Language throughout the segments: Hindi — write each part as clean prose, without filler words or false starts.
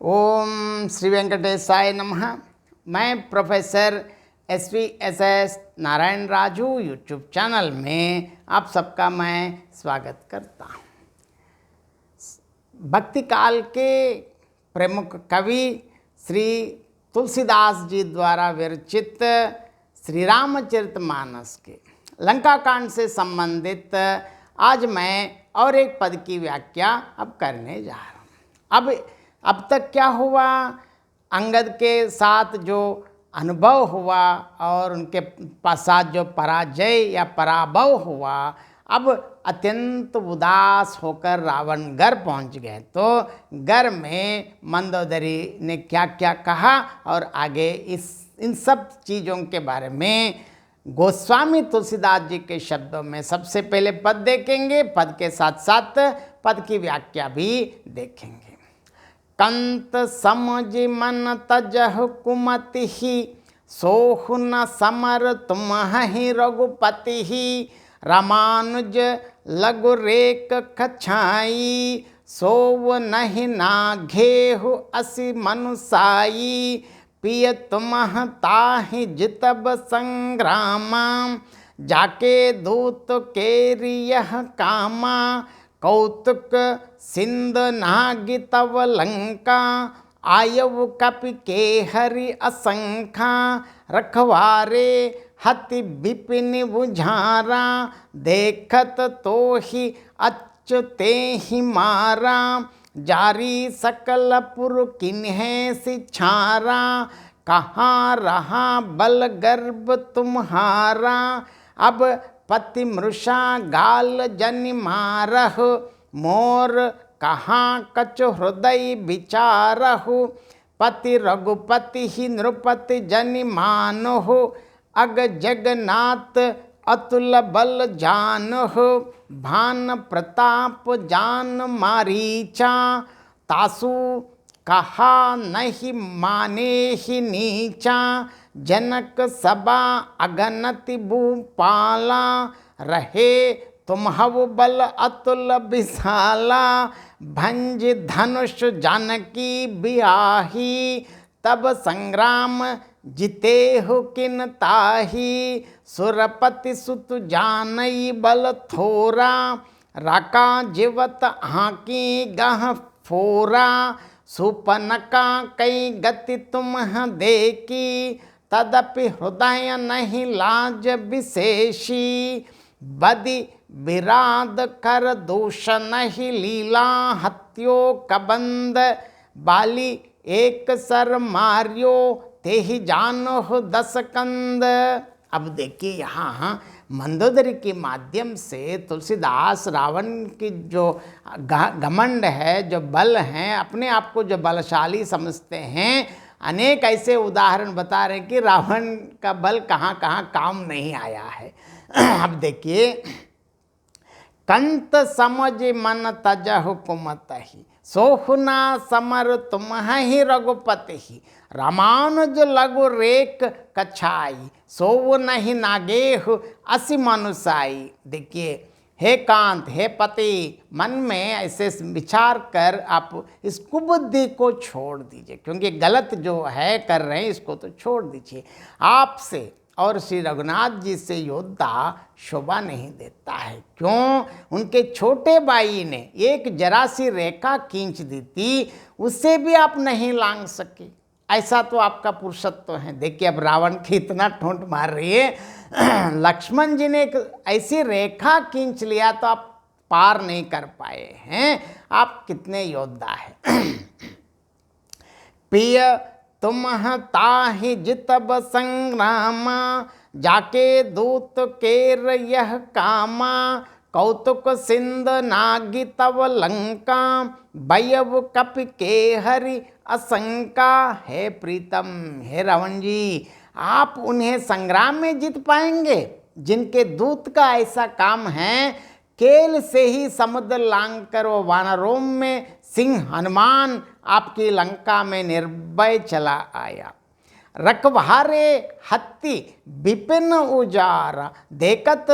ओम श्री वेंकटेशाय नमः। मैं professor SVSS Narayan Raju YouTube channel में आप सबका मैं स्वागत करता हूँ। भक्ति काल के प्रमुख कवि श्री तुलसीदास जी द्वारा विरचित श्री रामचरितमानस के लंका कांड से संबंधित आज मैं और एक पद की व्याख्या अब करने जा रहा हूँ। अब तक क्या हुआ, अंगद के साथ जो अनुभव हुआ और उनके साथ जो पराजय या पराभव हुआ, अब अत्यंत उदास होकर रावण घर पहुंच गए। तो घर में मंदोदरी ने क्या क्या कहा और आगे इन सब चीज़ों के बारे में गोस्वामी तुलसीदास जी के शब्दों में सबसे पहले पद देखेंगे, पद के साथ साथ पद की व्याख्या भी देखेंगे। कंत समझ मन तजह कुमति ही, सोहु न समर तुम ही रघुपति ही। रामानुज लघु रेक कछाई, सोव नहीं ना घेहु असि मनुसाई। पिय तुम ताहि जितब संग्रामा, जाके दूत केरियह कामा। कौतुक सिंध नागि तव लंका, आयव कपि के हरि असंखा। रखवारे हति विपिन बुझारा, देखत तो ही अच्युते ही मारा। जारी सकल पुर किन्हे सिछारा, कहाँ रहा बल गर्भ तुम्हारा। अब पति मृषा गाल जनि मारहु, मोर कहाँ कछु हृदय विचारहु। पति रघुपति ही नृपति जनि मानहु, अग जगन्नाथ अतुल बल जानहु। भान प्रताप जान मारीचा, तासु कहा नहीं माने ही नीचा। जनक सभा अगनति भूपाला, रहे तुम हव बल अतुल विशाला। भंज धनुष जानकी बियाही, तब संग्राम जिते हो किन ताही। सुरपति सुत जानई बल थोरा, राका जीवत हाकी गह फोरा। सुपनका कई गति तुम देखी, तदपि हृदय नहीं लाज विशेषी। बदि विराद कर दोष नहीं लीला, हत्यो कबंद बाली एक सर मार्यो। तेहि जानो दस कंद। अब देखिए यहाँ मंदोदरी के माध्यम से तुलसीदास रावण की जो घमंड है, जो बल हैं, अपने आप को जो बलशाली समझते हैं, अनेक ऐसे उदाहरण बता रहे कि रावण का बल कहाँ कहाँ काम नहीं आया है। अब देखिए, कंत समझ मन तजहु कुमति, सोहुना समर तुम ही रघुपति ही। रामानुज लघु रेक कछाई, सोव नहीं नागेहु असि मनुसाई। देखिए, हे कांत, हे पति, मन में ऐसे विचार कर आप इस कुबुद्धि को छोड़ दीजिए, क्योंकि गलत जो है कर रहे हैं इसको तो छोड़ दीजिए। आपसे और श्री रघुनाथ जी से योद्धा शोभा नहीं देता है। क्यों? उनके छोटे भाई ने एक जरा सी रेखा खींच दी थी, उससे भी आप नहीं लांघ सके। ऐसा तो आपका पुरुषत्व है। देखिए, अब रावण की इतना ठोंट मार रही है, लक्ष्मण जी ने एक ऐसी रेखा खींच लिया तो आप पार नहीं कर पाए हैं। आप कितने योद्धा हैं। पिय तुम ताहि जितब संग्रामा, जाके दूत केर यह कामा। कौतुक सिंध नागि तव लंका, भयव कपि के हरि असंका। हे प्रीतम, हे रावण जी, आप उन्हें संग्राम में जीत पाएंगे जिनके दूत का ऐसा काम है, केल से ही समुद्र लांघ कर वो वानरों में सिंह हनुमान आपकी लंका में निर्भय चला आया। रखवारे हत्ती विपिन उजारा, देखत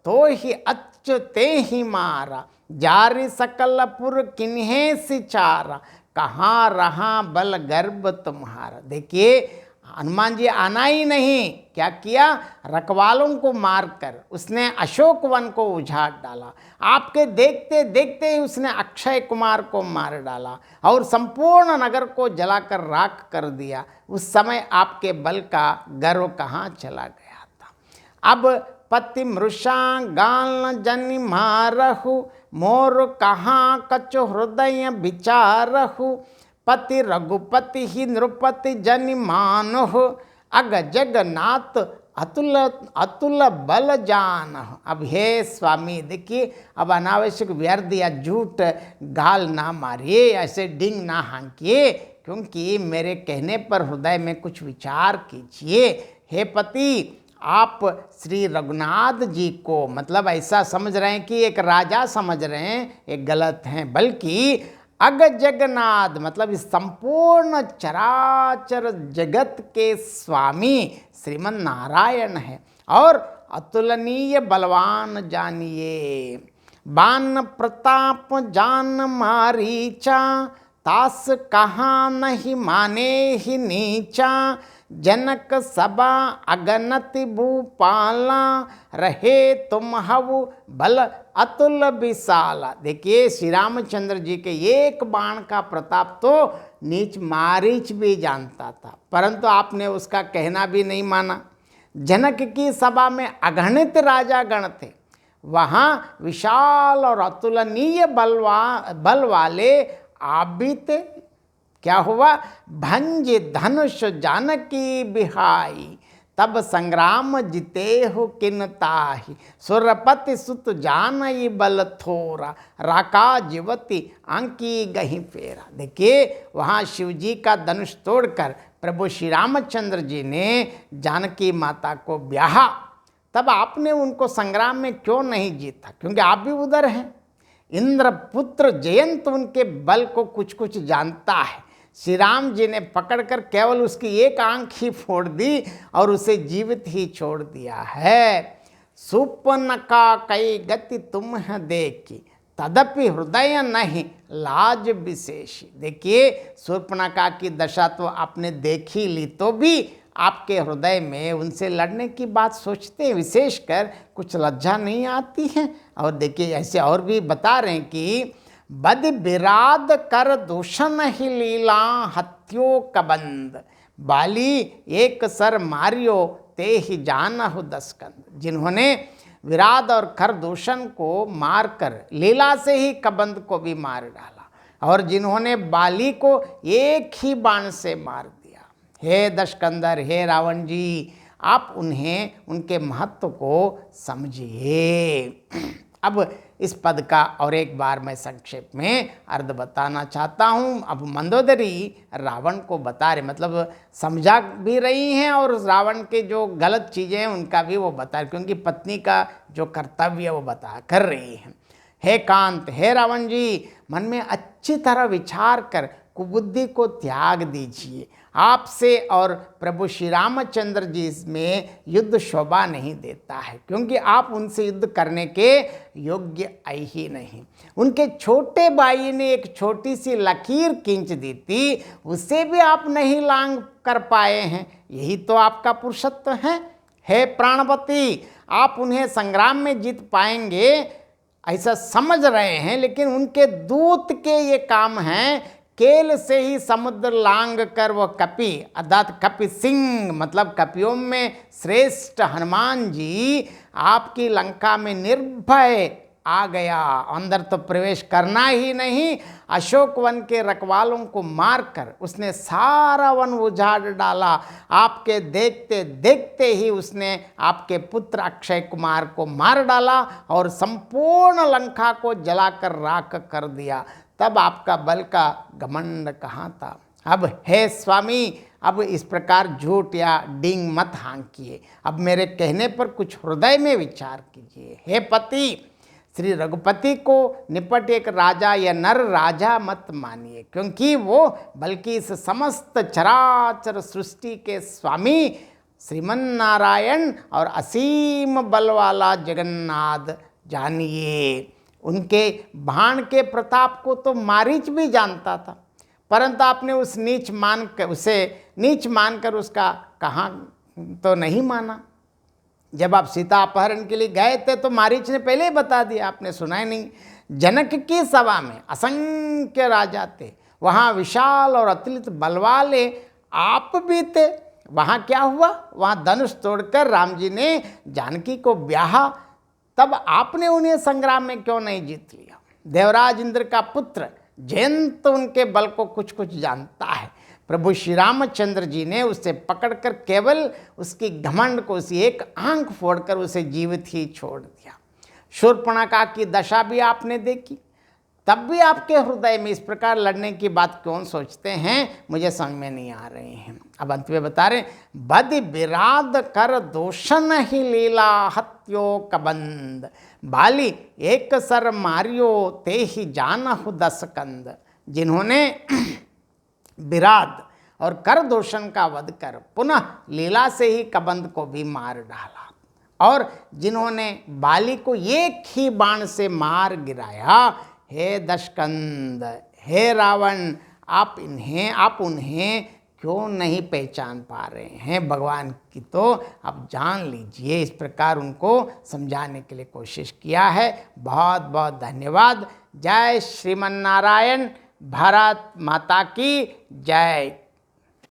तो ही अच्युते ही मारा। जारी सकल पुर किन्हे सिचारा, कहाँ रहा बल गर्भ तुम्हारा। देखिए हनुमान जी आना ही नहीं, क्या किया, रखवालों को मारकर उसने अशोक वन को उजाड़ डाला। आपके देखते देखते ही उसने अक्षय कुमार को मार डाला और संपूर्ण नगर को जलाकर राख कर दिया। उस समय आपके बल का गर्व कहाँ चला गया था। अब पति मृषा गाल जनि मारहु, मोर कहाँ कछु हृदय विचारहु, पति रघुपति ही नृपति जनि मानहु, अग जगन्नाथ अतुल अतुल बल जान। अब हे स्वामी देखिए, अब अनावश्यक व्यर्थ या झूठ गाल ना मारिए, ऐसे डिंग ना हाँकिए, क्योंकि मेरे कहने पर हृदय में कुछ विचार कीजिए। हे पति, आप श्री रघुनाथ जी को मतलब ऐसा समझ रहे हैं कि एक राजा समझ रहे हैं, एक गलत हैं, बल्कि अग जगन्नाथ मतलब इस संपूर्ण चराचर जगत के स्वामी श्रीमन नारायण है। और अतुलनीय बलवान जानिए, बान प्रताप जान मारीचा, तास कहाँ नहीं माने ही नीचा, जनक सभा अगनति भूपाला, रहे तुम हवु बल अतुल विशाला। देखिए श्री रामचंद्र जी के एक बाण का प्रताप तो नीच मारीच भी जानता था, परंतु आपने उसका कहना भी नहीं माना। जनक की सभा में अगणित राजा गण थे, वहाँ विशाल और अतुलनीय बल वाले आप भी थे। क्या हुआ, भंज धनुष जानकी बिहाई, तब संग्राम जीते हो किन ताहि, सुरपति सुत जानई बल थोरा, राका जीवती अंकी गही फेरा। देखिए वहाँ शिव जी का धनुष तोड़कर प्रभु श्री रामचंद्र जी ने जानकी माता को ब्याहा, तब आपने उनको संग्राम में क्यों नहीं जीता, क्योंकि आप भी उधर हैं। इंद्रपुत्र जयंत उनके बल को कुछ कुछ जानता है। श्री राम जी ने पकड़कर केवल उसकी एक आंख ही फोड़ दी और उसे जीवित ही छोड़ दिया है। सुपनका कई गति तुम है देखी, तदपि हृदय नहीं लाज विशेषी। देखिए शूर्पणखा की दशा तो आपने देखी ली, तो भी आपके हृदय में उनसे लड़ने की बात सोचते हैं, विशेषकर कुछ लज्जा नहीं आती है। और देखिए ऐसे और भी बता रहे हैं कि बद विराद कर दूषण ही लीला, हत्यो कबंद, बाली एक सर मारियो ते ही जानहु दसकंद। जिन्होंने विराद और कर दूषण को मारकर लीला से ही कबंद को भी मार डाला, और जिन्होंने बाली को एक ही बाण से मार दिया। हे दशकंदर, हे रावण जी, आप उन्हें उनके महत्व को समझिए। अब इस पद का और एक बार मैं संक्षेप में अर्थ बताना चाहता हूँ। अब मंदोदरी रावण को बता रहे, मतलब समझा भी रही हैं और रावण के जो गलत चीज़ें हैं उनका भी वो बता रहे, क्योंकि पत्नी का जो कर्तव्य वो बता कर रही हैं। हे कांत, हे रावण जी, मन में अच्छी तरह विचार कर कुबुद्धि को त्याग दीजिए। आपसे और प्रभु श्री रामचंद्र जी में युद्ध शोभा नहीं देता है, क्योंकि आप उनसे युद्ध करने के योग्य आई ही नहीं। उनके छोटे भाई ने एक छोटी सी लकीर खींच दी थी, उसे भी आप नहीं लांघ कर पाए हैं। यही तो आपका पुरुषत्व है। हे प्राणपति, आप उन्हें संग्राम में जीत पाएंगे ऐसा समझ रहे हैं, लेकिन उनके दूत के ये काम हैं केल से ही समुद्र लांग कर वो कपि अर्थात कपि सिंह मतलब कपियों में श्रेष्ठ हनुमान जी आपकी लंका में निर्भय आ गया। अंदर तो प्रवेश करना ही नहीं, अशोक वन के रखवालों को मारकर उसने सारा वन उजाड़ डाला। आपके देखते देखते ही उसने आपके पुत्र अक्षय कुमार को मार डाला और संपूर्ण लंका को जलाकर राख कर दिया। तब आपका बल का घमंड कहाँ था। अब हे स्वामी, अब इस प्रकार झूठ या डिंग मत हाँकिए, अब मेरे कहने पर कुछ हृदय में विचार कीजिए। हे पति, श्री रघुपति को निपट एक राजा या नर राजा मत मानिए, क्योंकि वो बल्कि इस समस्त चराचर सृष्टि के स्वामी श्रीमन नारायण और असीम बल वाला जगन्नाथ जानिए। उनके बाण के प्रताप को तो मारीच भी जानता था, परंतु आपने उसे नीच मानकर उसका कहाँ तो नहीं माना। जब आप सीता अपहरण के लिए गए थे तो मारीच ने पहले ही बता दिया, आपने सुना ही नहीं। जनक की सभा में असंख्य राजा थे, वहाँ विशाल और अतुलित बल वाले आप भी थे। वहाँ क्या हुआ, वहाँ धनुष तोड़कर राम जी ने जानकी को ब्याहा, तब आपने उन्हें संग्राम में क्यों नहीं जीत लिया। देवराज इंद्र का पुत्र जयंत उनके बल को कुछ कुछ जानता है। प्रभु श्री रामचंद्र जी ने उसे पकड़कर केवल उसकी घमंड को, उसी एक आंख फोड़कर उसे जीवित ही छोड़ दिया। शूर्पणखा की दशा भी आपने देखी, तब भी आपके हृदय में इस प्रकार लड़ने की बात क्यों सोचते हैं, मुझे समझ में नहीं आ रहे हैं। अब अंत में बता रहे, बदि विराद कर दोषन ही लीला हत्यो कबंद, बाली एक सर मारियो ते ही जानहु दस कंद। जिन्होंने विराद और कर दोषण का वध कर पुनः लीला से ही कबंद को भी मार डाला, और जिन्होंने बाली को एक ही बाण से मार गिराया, हे दशकंद, हे रावण, आप उन्हें क्यों नहीं पहचान पा रहे हैं। भगवान की तो आप जान लीजिए। इस प्रकार उनको समझाने के लिए कोशिश किया है। बहुत बहुत धन्यवाद। जय श्रीमन नारायण। भारत माता की जय।